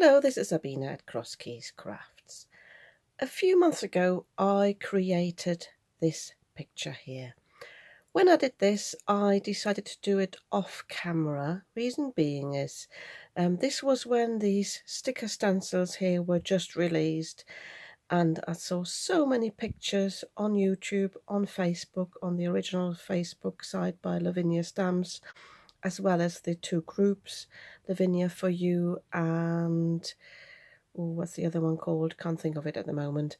Hello, this is Sabina at Cross Keys Crafts. A few months ago I created this picture here. When I did this I decided to do it off camera. Reason being is this was when these sticker stencils here were just released, and I saw so many pictures on YouTube, on Facebook, on the original Facebook site by Lavinia Stamps, as well as the two groups, Lavinia for You and what's the other one called? Can't think of it at the moment.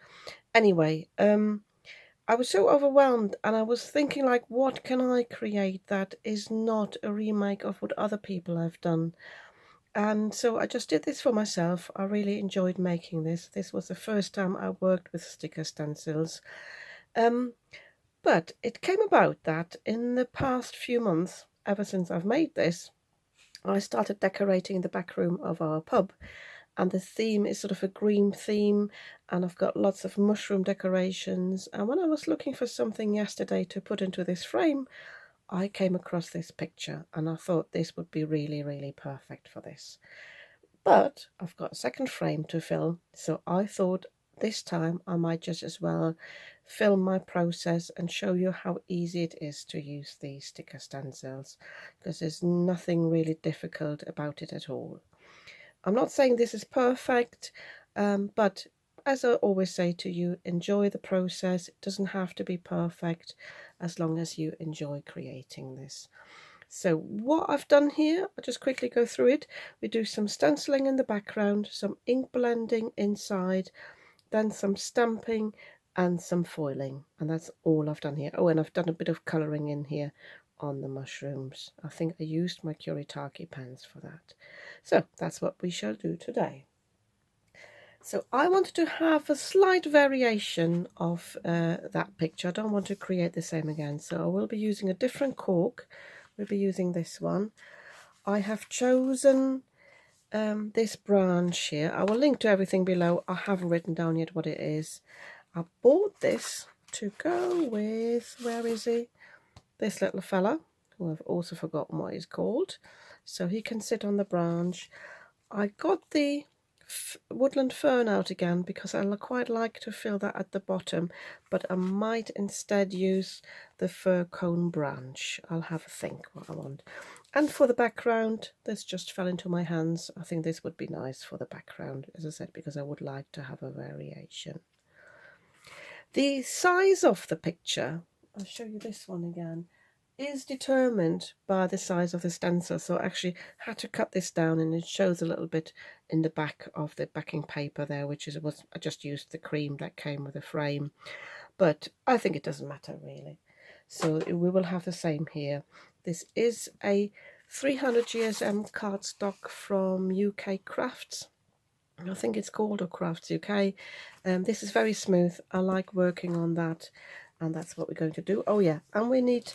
Anyway, I was so overwhelmed and I was thinking, like, what can I create that is not a remake of what other people have done? And so I just did this for myself. I really enjoyed making this. This was the first time I worked with sticker stencils. But it came about that in the past few months, ever since I've made this, I started decorating the back room of our pub, and the theme is sort of a green theme, and I've got lots of mushroom decorations. And when I was looking for something yesterday to put into this frame, I came across this picture and I thought this would be really perfect for this. But I've got a second frame to fill, so I thought this time I might just as well film my process and show you how easy it is to use these sticker stencils, because there's nothing really difficult about it at all. I'm not saying this is perfect, but as I always say to you, enjoy the process. It doesn't have to be perfect as long as you enjoy creating this. So what I've done here, I'll just quickly go through it. We do some stenciling in the background, some ink blending inside, then some stamping and some foiling, and that's all I've done here. Oh, and I've done a bit of colouring in here on the mushrooms. I think I used my Kuretake pens for that. So that's what we shall do today. So I wanted to have a slight variation of that picture. I don't want to create the same again, so I will be using a different cork. We'll be using this one. I have chosen this branch here. I will link to everything below. I haven't written down yet what it is. I bought this to go with, where is he? This little fella, who I've also forgotten what he's called, so he can sit on the branch. I got the woodland fern out again because I quite like to fill that at the bottom, but I might instead use the fir cone branch. I'll have a think what I want. And for the background, this just fell into my hands. I think this would be nice for the background, as I said, because I would like to have a variation. The size of the picture, I'll show you this one again, is determined by the size of the stencil. So I actually had to cut this down, and it shows a little bit in the back of the backing paper there, which is I just used the cream that came with the frame, but I think it doesn't matter really. So we will have the same here. This is a 300 GSM cardstock from UK Crafts. I think it's called, or Crafts UK. This is very smooth. I like working on that, and that's what we're going to do. Oh yeah, and we need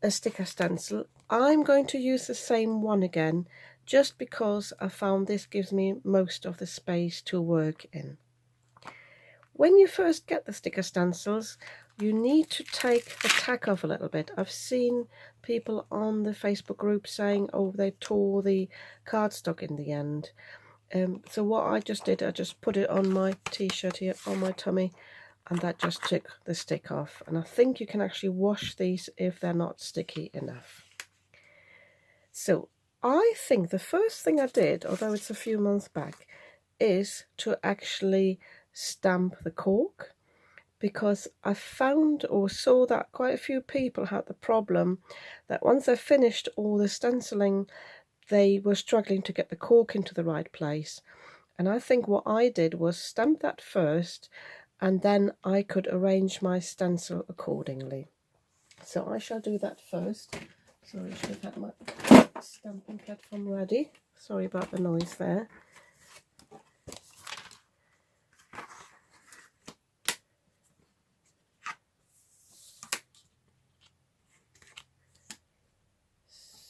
a sticker stencil. I'm going to use the same one again, just because I found this gives me most of the space to work in. When you first get the sticker stencils, you need to take the tack off a little bit. I've seen people on the Facebook group saying, oh, they tore the cardstock in the end. So what I just did, I just put it on my t-shirt here, on my tummy, and that just took the stick off. And I think you can actually wash these if they're not sticky enough. So I think the first thing I did, although it's a few months back, is to actually stamp the cork, because I found or saw that quite a few people had the problem that once they finished all the stenciling, they were struggling to get the cork into the right place. And I think what I did was stamp that first, and then I could arrange my stencil accordingly. So I shall do that first. Sorry, I should have had my stamping platform ready. Sorry about the noise there.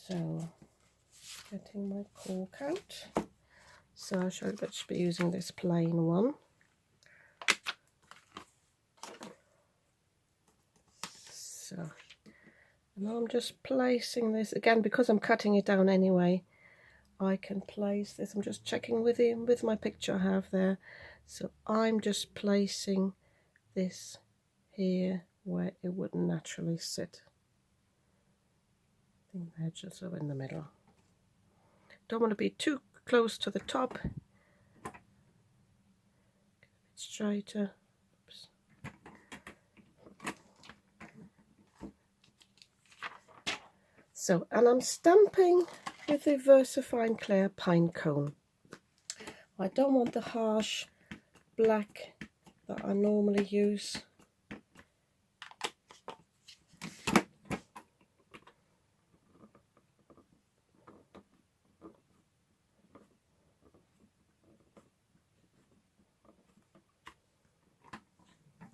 So, getting my cork out. So I shall just be using this plain one. So, and I'm just placing this again, because I'm cutting it down anyway. I can place this. I'm just checking with him with my picture I have there. So I'm just placing this here where it would naturally sit. I think they're just over in the middle. Don't want to be too close to the top. Straighter. Oops. So, and I'm stamping with the VersaFine Clear Pine Cone. I don't want the harsh black that I normally use.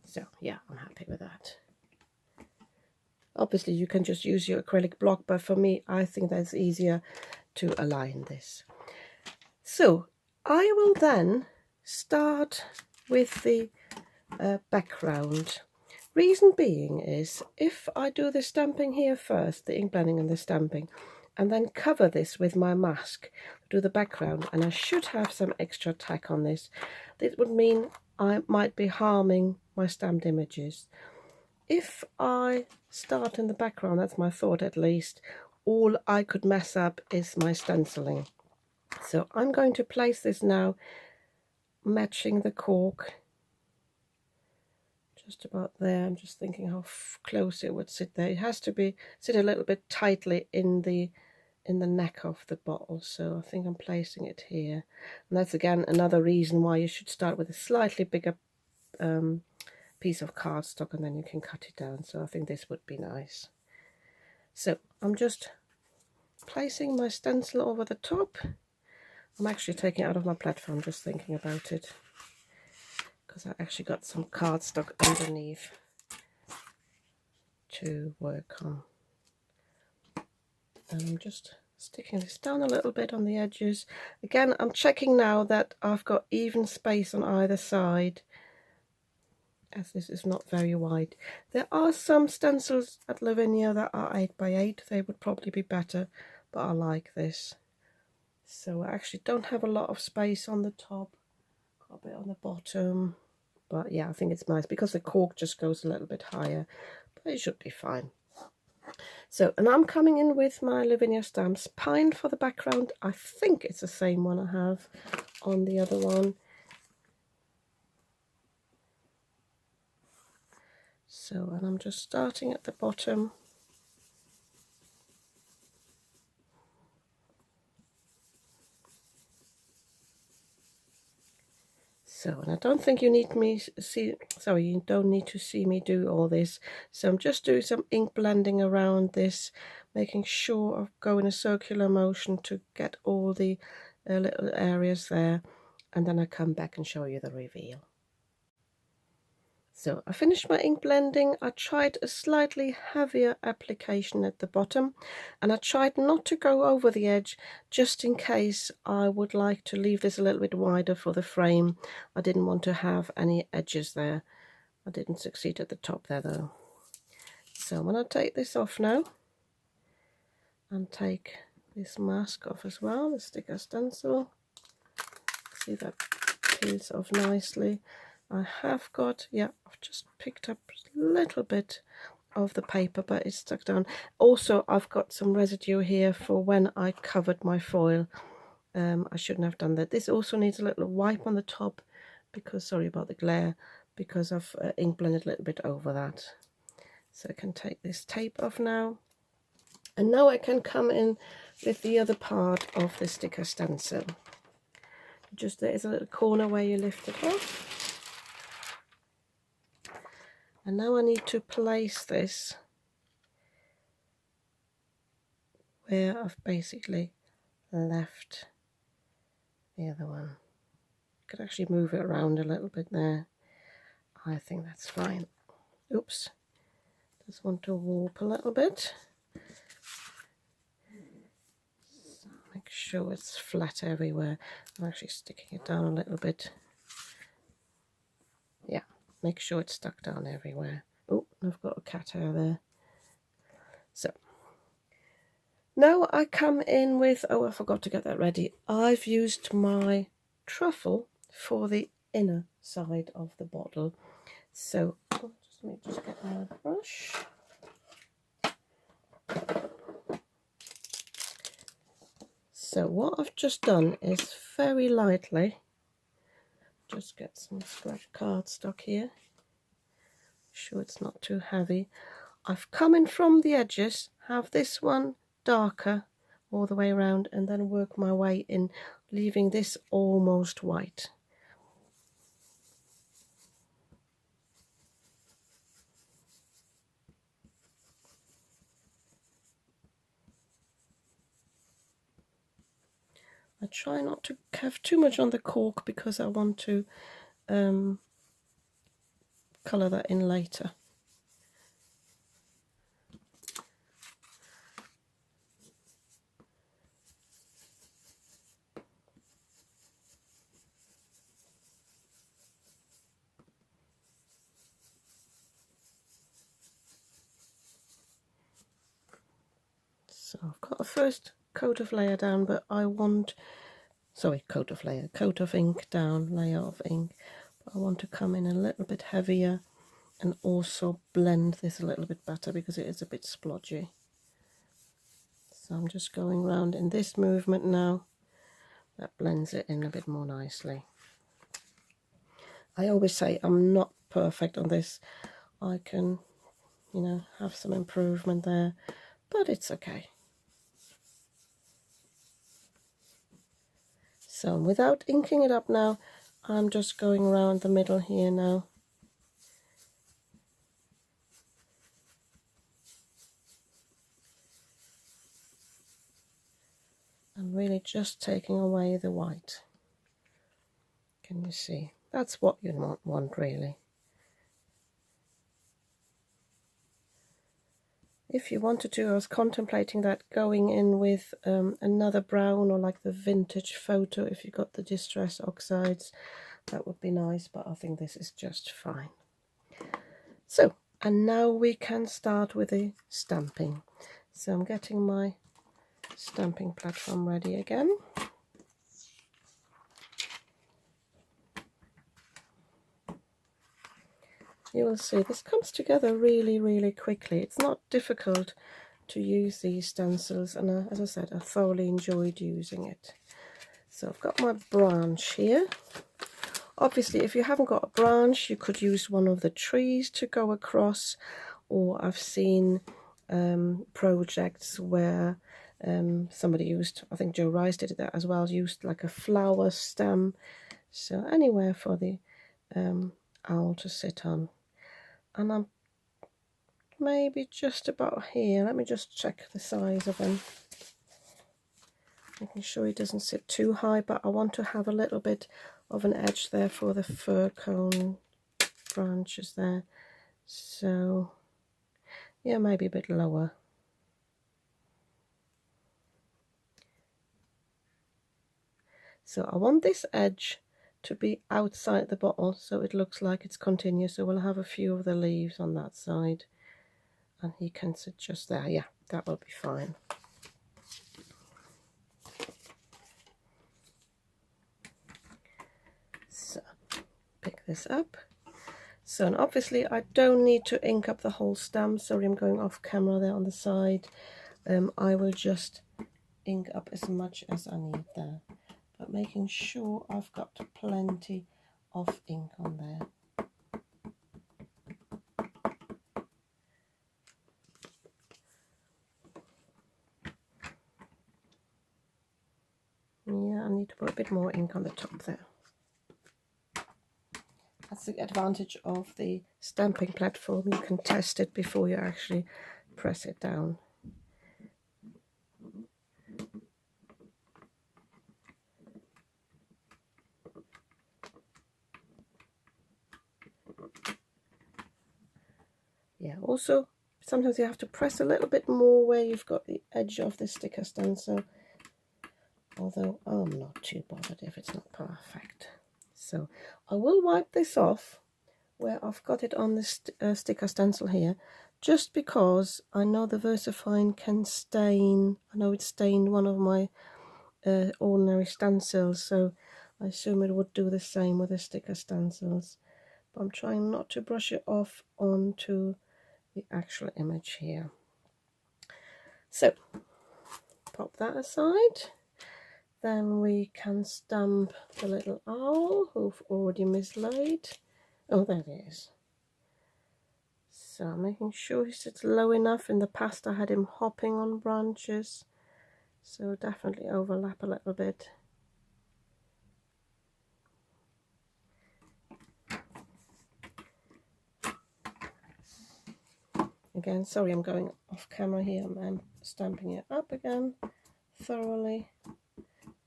So yeah, I'm happy with that. Obviously you can just use your acrylic block, but for me I think that's easier to align this. So I will then start with the background. Reason being is, if I do the stamping here first, the ink blending and the stamping, and then cover this with my mask, do the background, and I should have some extra tack on this, this would mean I might be harming my stamped images. If I start in the background, that's my thought at least, all I could mess up is my stenciling. So I'm going to place this now, matching the cork just about there. I'm just thinking how close it would sit there. It has to be sit a little bit tightly in the neck of the bottle, so I think I'm placing it here. And that's again another reason why you should start with a slightly bigger piece of cardstock, and then you can cut it down. So I think this would be nice. So I'm just placing my stencil over the top. I'm actually taking it out of my platform, just thinking about it, because I actually got some cardstock underneath to work on. And I'm just sticking this down a little bit on the edges. Again, I'm checking now that I've got even space on either side, as this is not very wide. There are some stencils at Lavinia that are 8x8. They would probably be better, but I like this. So I actually don't have a lot of space on the top, got a bit on the bottom, but yeah, I think it's nice because the cork just goes a little bit higher, but it should be fine. So, and I'm coming in with my Lavinia Stamps Pine for the background. I think it's the same one I have on the other one. So, and I'm just starting at the bottom. So, and I don't think you need me you don't need to see me do all this. So I'm just doing some ink blending around this, making sure I go in a circular motion to get all the little areas there, and then I come back and show you the reveal. So I finished my ink blending. I tried a slightly heavier application at the bottom, and I tried not to go over the edge, just in case I would like to leave this a little bit wider for the frame. I didn't want to have any edges there. I didn't succeed at the top there though. So I'm going to take this off now and take this mask off as well, the sticker stencil. See, that peels off nicely. I have got, yeah, I've just picked up a little bit of the paper, but it's stuck down. Also, I've got some residue here for when I covered my foil. I shouldn't have done that. This also needs a little wipe on the top, because, sorry about the glare, because I've ink blended a little bit over that. So I can take this tape off now. And now I can come in with the other part of the sticker stencil. Just there is a little corner where you lift it off. And now I need to place this where I've basically left the other one. Could actually move it around a little bit there. I think that's fine. Oops. Just want to warp a little bit. So make sure it's flat everywhere. I'm actually sticking it down a little bit. Yeah, make sure it's stuck down everywhere. Oh, I've got a cat hair there. So Now I come in with, oh, I forgot to get that ready. I've used my truffle for the inner side of the bottle. So let me just get my brush. So what I've just done is very lightly, just get some scratch cardstock here, sure it's not too heavy. I've come in from the edges, have this one darker all the way around, and then work my way in, leaving this almost white. I try not to have too much on the cork because I want to colour that in later. So I've got a first coat of layer down, but I want, sorry, coat of ink down, layer of ink. But I want to come in a little bit heavier and also blend this a little bit better because it is a bit splodgy. So I'm just going around in this movement now. That blends it in a bit more nicely. I always say I'm not perfect on this. I can, you know, have some improvement there, but it's okay. So without inking it up now, I'm just going around the middle here now. I'm really just taking away the white. Can you see? That's what you want really. If you wanted to, I was contemplating that going in with another brown, or like the vintage photo, if you got the distress oxides, that would be nice, but I think this is just fine. So, and now we can start with the stamping. So I'm getting my stamping platform ready again. You will see this comes together really quickly. It's not difficult to use these stencils, and as I said, I thoroughly enjoyed using it. So I've got my branch here. Obviously, if you haven't got a branch, you could use one of the trees to go across, or I've seen projects where somebody used, I think Joe Rice did that as well, used like a flower stem. So anywhere for the owl to sit on. And I'm maybe just about here. Let me just check the size of him, making sure he doesn't sit too high, but I want to have a little bit of an edge there for the fir cone branches there. So yeah, maybe a bit lower. So I want this edge to be outside the bottle so it looks like it's continuous. So we'll have a few of the leaves on that side, and he can sit just there. Yeah, that will be fine. So pick this up. So, and obviously I don't need to ink up the whole stamp. Sorry, I'm going off camera there on the side. I will just ink up as much as I need there, but making sure I've got plenty of ink on there. Yeah, I need to put a bit more ink on the top there. That's the advantage of the stamping platform. You can test it before you actually press it down. Yeah, also sometimes you have to press a little bit more where you've got the edge of the sticker stencil, although I'm not too bothered if it's not perfect. So I will wipe this off where I've got it on the sticker stencil here, just because I know the VersaFine can stain. I know it stained one of my ordinary stencils, so I assume it would do the same with the sticker stencils. But I'm trying not to brush it off onto the actual image here. So pop that aside. Then we can stamp the little owl who've already mislaid. Oh, there it is. So making sure he sits low enough. In the past I had him hopping on branches, so definitely overlap a little bit. Again, sorry I'm going off camera here, I'm stamping it up again thoroughly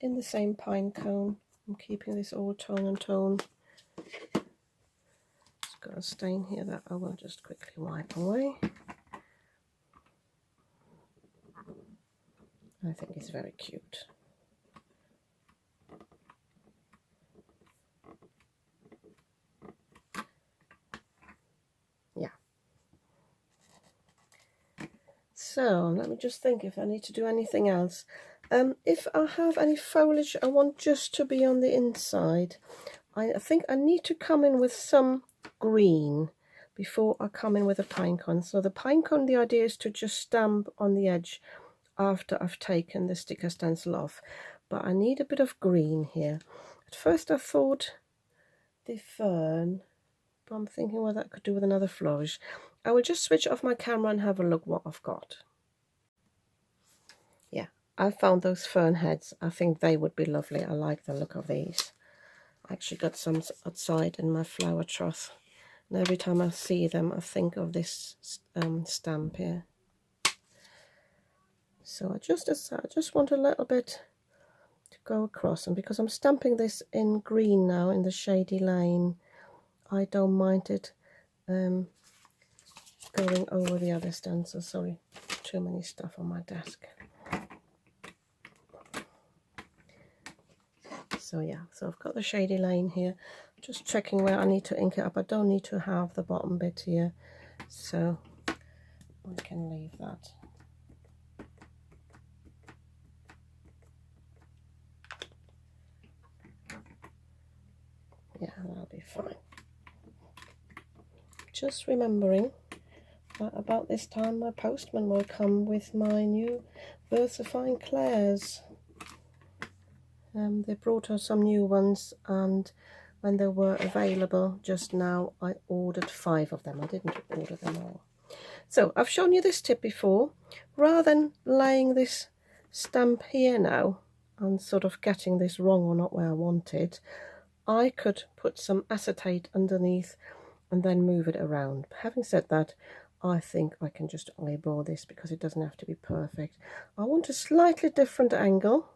in the same pine cone. I'm keeping this all tone and tone. It's got a stain here that I will just quickly wipe away. I think it's very cute. Yeah. So let me just think if I need to do anything else. If I have any foliage I want just to be on the inside, I think I need to come in with some green before I come in with a pinecone. So the pinecone, the idea is to just stamp on the edge after I've taken the sticker stencil off. But I need a bit of green here. At first I thought the fern, but I'm thinking what that could do with another flourish. I will just switch off my camera and have a look what I've got. Yeah, I found those fern heads. I think they would be lovely. I like the look of these. I actually got some outside in my flower trough, and every time I see them I think of this stamp here. So I just want a little bit to go across, and because I'm stamping this in green now in the shady lane, I don't mind it going over the other stencil. Sorry, too many stuff on my desk. So yeah, so I've got the shady lane here, just checking where I need to ink it up. I don't need to have the bottom bit here, so I can leave that. Yeah, that'll be fine. Just remembering that about this time my postman will come with my new VersaFine Clairs. They brought us some new ones, and when they were available just now I ordered 5 of them. I didn't order them all. So I've shown you this tip before. Rather than laying this stamp here now and sort of getting this wrong or not where I want it, I could put some acetate underneath and then move it around. Having said that, I think I can just eyeball this because it doesn't have to be perfect. I want a slightly different angle.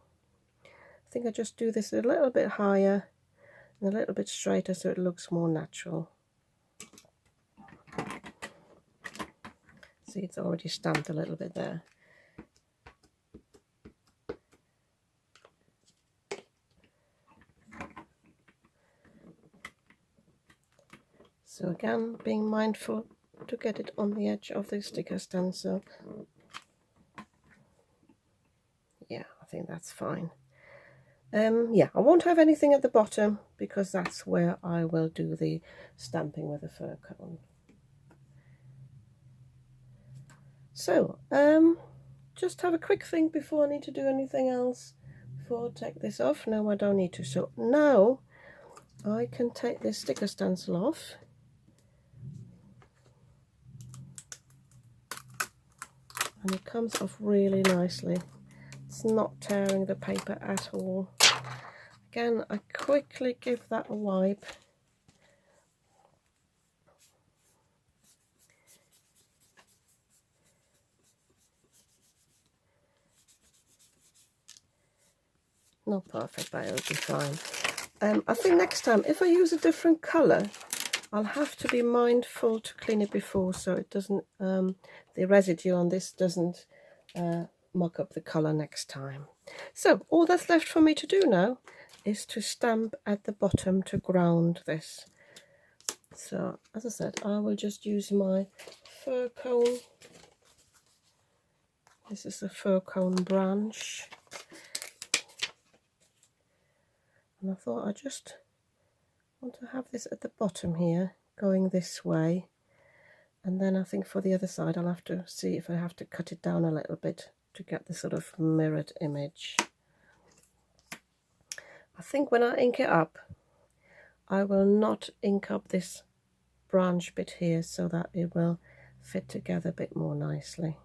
I think I just do this a little bit higher and a little bit straighter so it looks more natural. See, it's already stamped a little bit there. So again, being mindful to get it on the edge of the sticker stencil. Yeah, I think that's fine. Yeah, I won't have anything at the bottom because that's where I will do the stamping with a fir cone. So, just have a quick think before I need to do anything else. Before I take this off. No, I don't need to. So now I can take this sticker stencil off. And it comes off really nicely. It's not tearing the paper at all. Again, I quickly give that a wipe. Not perfect, but it'll be fine. I think next time, if I use a different colour, I'll have to be mindful to clean it before so it doesn't, the residue on this doesn't muck up the colour next time. So all that's left for me to do now is to stamp at the bottom to ground this. So as I said, I will just use my fir cone. This is the fir cone branch. And I thought I just want to have this at the bottom here, going this way. And then I think for the other side I'll have to see if I have to cut it down a little bit to get the sort of mirrored image. I think when I ink it up, I will not ink up this branch bit here so that it will fit together a bit more nicely.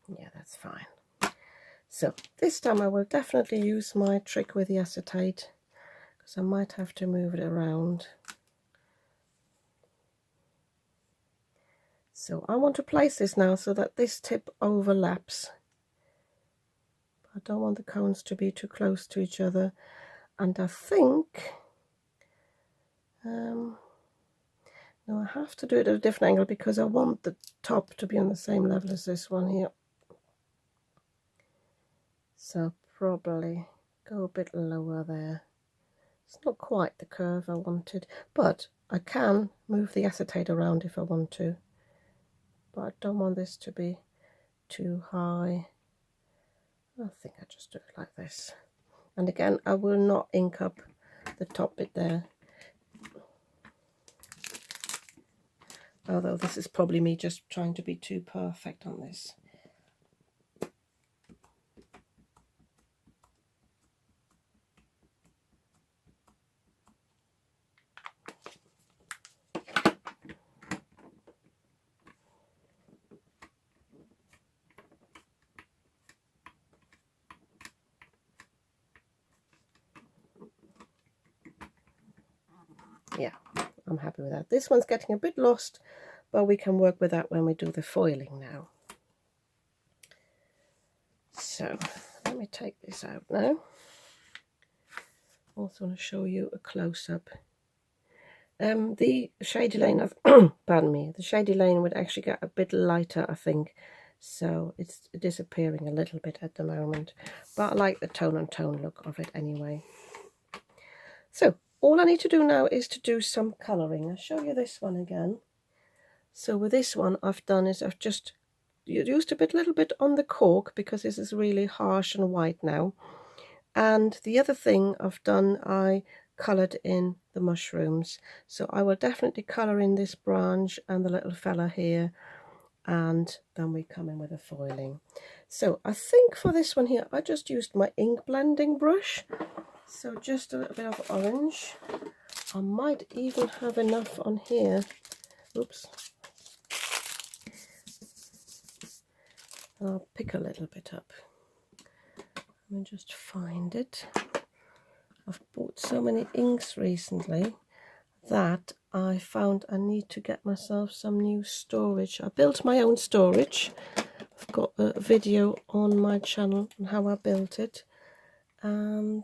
Yeah, that's fine. So this time I will definitely use my trick with the acetate, because I might have to move it around. So I want to place this now so that this tip overlaps. I don't want the cones to be too close to each other. And I think, no, I have to do it at a different angle because I want the top to be on the same level as this one here. So probably go a bit lower there. It's not quite the curve I wanted, but I can move the acetate around if I want to. But I don't want this to be too high. I think I just do it like this. And again, I will not ink up the top bit there. Although this is probably me just trying to be too perfect on this. Yeah, I'm happy with that. This one's getting a bit lost, but we can work with that when we do the foiling now. So let me take this out now. Also want to show you a close-up. The shady lane of pardon me, the shady lane would actually get a bit lighter, I think, so it's disappearing a little bit at the moment, but I like the tone and tone look of it anyway. So all I need to do now is to do some colouring. I'll show you this one again. So with this one I've done is I've just used a little bit on the cork because this is really harsh and white now. And the other thing I've done, I coloured in the mushrooms. So I will definitely colour in this branch and the little fella here, and then we come in with a foiling. So I think for this one here I just used my ink blending brush. So just a little bit of orange. I might even have enough on here. Oops. I'll pick a little bit up. Let me just find it. I've bought so many inks recently that I found I need to get myself some new storage. I built my own storage. I've got a video on my channel on how I built it, and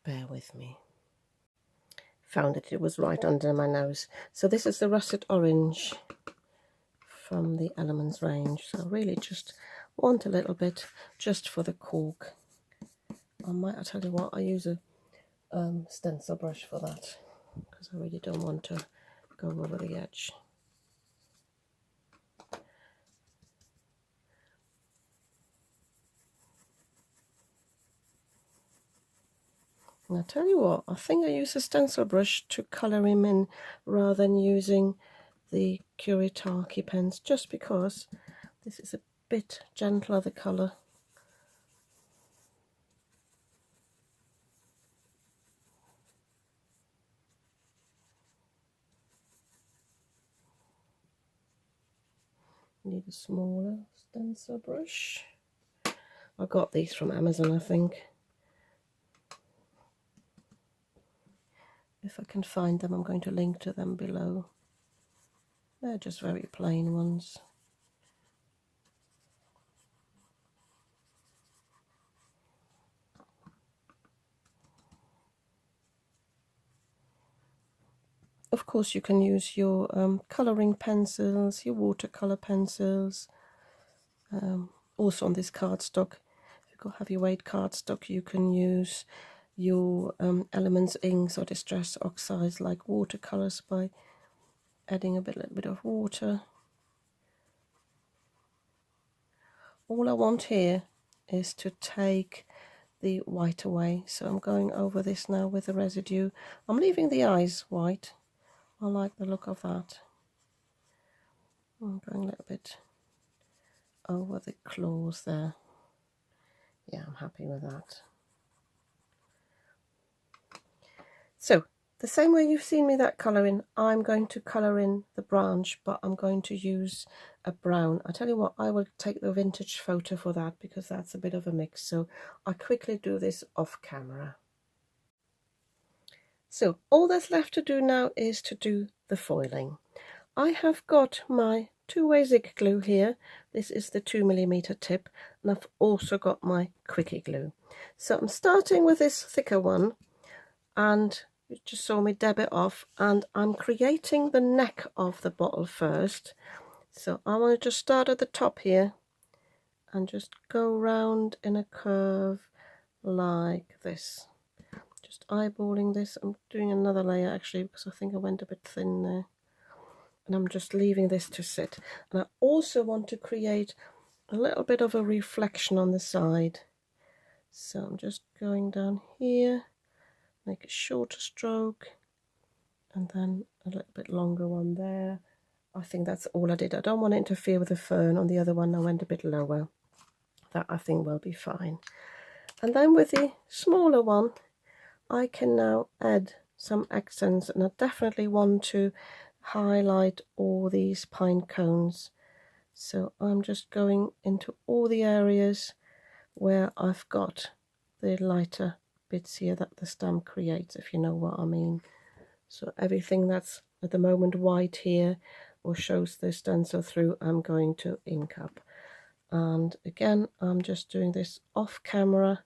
bear with me. Found it. It was right under my nose. So this is the russet orange from the Elements range. So I really just want a little bit just for the cork. I tell you what, I use a stencil brush for that because I really don't want to go over the edge. And I tell you what, I think I use a stencil brush to colour him in rather than using the Kuretake pens, just because this is a bit gentler, the colour. Need a smaller stencil brush. I got these from Amazon, I think. If I can find them, I'm going to link to them below. They're just very plain ones. Of course, you can use your colouring pencils, your watercolour pencils. Also on this cardstock, if you've got heavyweight cardstock, you can use your elements inks or distress oxides like watercolours by adding a little bit of water. All I want here is to take the white away, so I'm going over this now with the residue. I'm leaving the eyes white. I like the look of that. I'm going a little bit over the claws there. Yeah, I'm happy with that. So the same way you've seen me that colouring, I'm going to colour in the branch, but I'm going to use a brown. I tell you what, I will take the vintage photo for that because that's a bit of a mix. So I quickly do this off camera. So all that's left to do now is to do the foiling. I have got my two-way zig glue here. This is the 2mm tip, and I've also got my quickie glue. So I'm starting with this thicker one, and you just saw me dab it off, and I'm creating the neck of the bottle first. So I want to just start at the top here and just go round in a curve like this. Just eyeballing this. I'm doing another layer actually because I think I went a bit thin there. And I'm just leaving this to sit. And I also want to create a little bit of a reflection on the side. So I'm just going down here, make a shorter stroke, and then a little bit longer one there. I think that's all I did. I don't want to interfere with the fern. On the other one I went a bit lower. That I think will be fine. And then with the smaller one, I can now add some accents, and I definitely want to highlight all these pine cones. So I'm just going into all the areas where I've got the lighter bits here that the stamp creates, if you know what I mean. So everything that's at the moment white here or shows the stencil through, I'm going to ink up. And again, I'm just doing this off camera,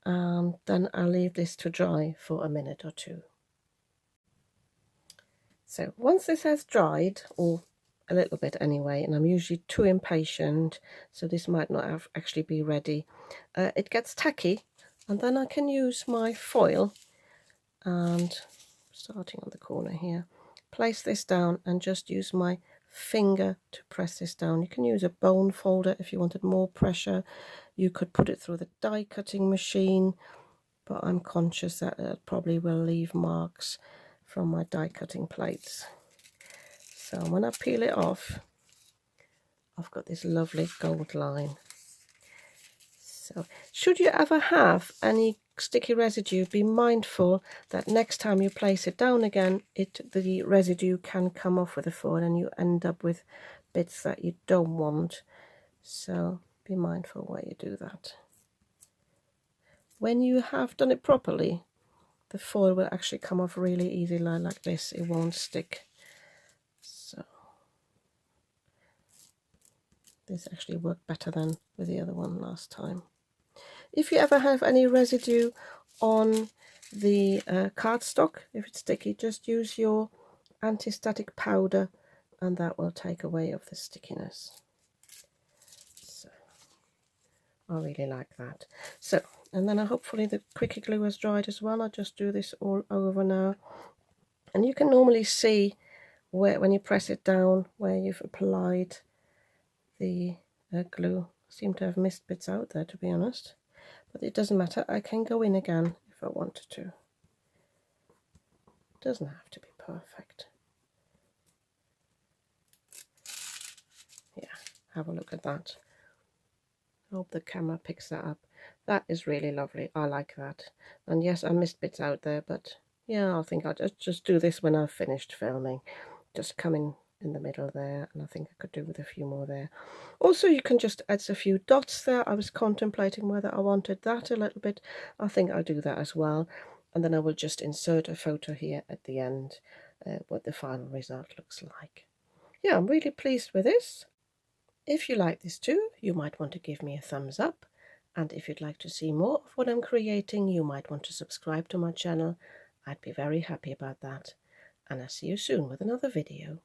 and then I'll leave this to dry for a minute or two. So once this has dried, or a little bit anyway, and I'm usually too impatient, so this might not have actually be ready, it gets tacky, and then I can use my foil, and starting on the corner here, place this down and just use my finger to press this down. You can use a bone folder if you wanted more pressure. You could put it through the die cutting machine, but I'm conscious that it probably will leave marks from my die cutting plates. So when I peel it off, I've got this lovely gold line. So should you ever have any sticky residue, be mindful that next time you place it down again, the residue can come off with the foil and you end up with bits that you don't want. So be mindful where you do that. When you have done it properly, the foil will actually come off really easily like this. It won't stick. So this actually worked better than with the other one last time. If you ever have any residue on the cardstock, if it's sticky, just use your anti-static powder and that will take away of the stickiness. So I really like that. So, and then hopefully the quickie glue has dried as well. I'll just do this all over now. And you can normally see where, when you press it down, where you've applied the glue. I seem to have missed bits out there, to be honest. But it doesn't matter, I can go in again if I wanted to. It doesn't have to be perfect. Yeah, have a look at that. I hope the camera picks that up. That is really lovely. I like that. And yes, I missed bits out there, but yeah, I think I'll just do this when I've finished filming. Just come in the middle there, and I think I could do with a few more there. Also, you can just add a few dots there. I was contemplating whether I wanted that a little bit. I think I'll do that as well, and then I will just insert a photo here at the end. what the final result looks like. Yeah, I'm really pleased with this. If you like this too, you might want to give me a thumbs up, and if you'd like to see more of what I'm creating, you might want to subscribe to my channel. I'd be very happy about that, and I'll see you soon with another video.